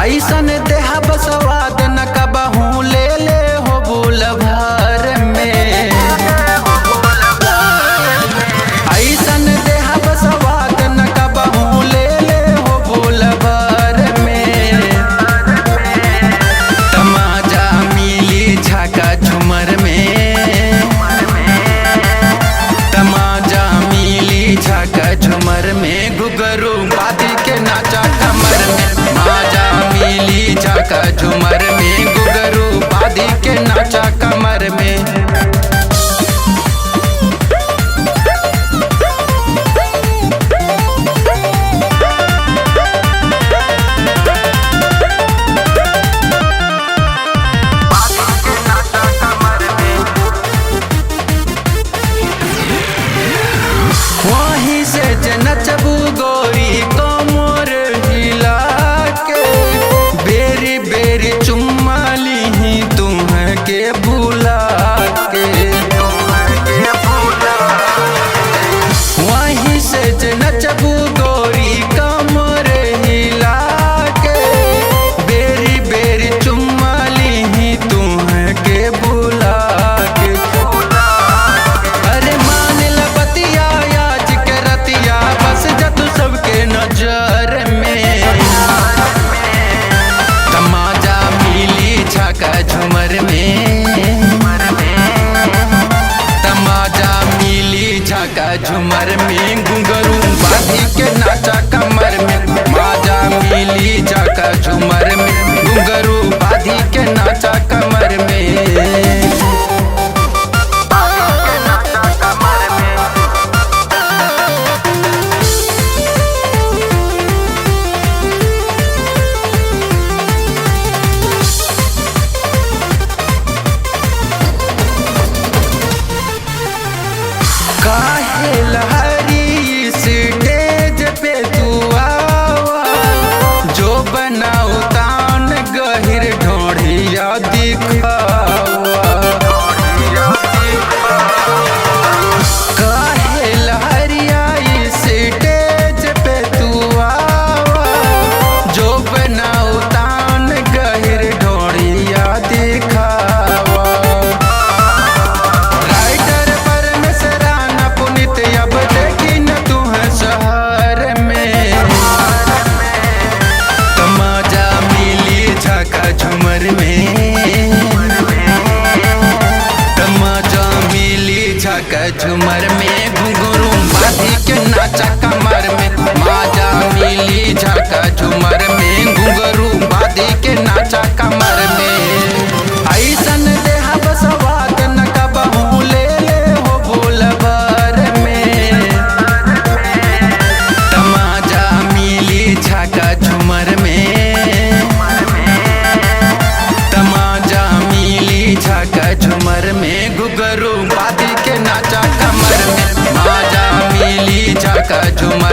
ऐसन देह बसवाद न कबहू ले ले हो बोल भर में। ऐसन देह बसवाद न कबहू ले ले हो बोल भर में। तमाजा मिली झाका झुमर में। तमाजा मिली झाका झुमर में। घुघरू बादी के नाचा कमर में। मिली झाका झुमर में। घुघरू बादी के नाचा कमर में। वहीं से नचबू गोरी कमर हिला के। बेरी बेरी चुम्मा ली तुम्हें भुला के। वहीं से नचबू गोरी कमर हिला के। बेरी बेरी चुम्मा ली तुम्हें भुला के। अरे मान ल बतिया आज के रतिया बस जतु सबके नजर में। तमाजा मिली झाका झुमर में। तमाजा मिली झाका झुमर में। घुंघरू बाधी के नाचा कमर में। माजा मिली झाका झुमर में। घुंघरू बाधी के नाचा कमर में। काहे लहरी स्टेज पे तू आवा। जो बनाऊ तान गहिर ढोढ़िया दिखावा। काहे लहरिया स्टेज पे तू आवा। जो बनाऊ तान गहिर ढोढ़िया दिखावा। अब देखी न तू है शहर में। तमाजा मिली झाका झुमर में। तमाजा मिली झाका झुमर में। घुंघरू बाधी के नाचा कमर में। माजा मिली झाका झुमर में। घुंघरू बाधी के नाचा कमर में। ऐसन देह बसवाद न कबहू ले ले हो भूल भर में। तमाजा मिली झाका झुमर में। तमाजा मिली झाका झुमर में। घुघरू बादी के नाचा कमर में। माजा मिली झाका झुमर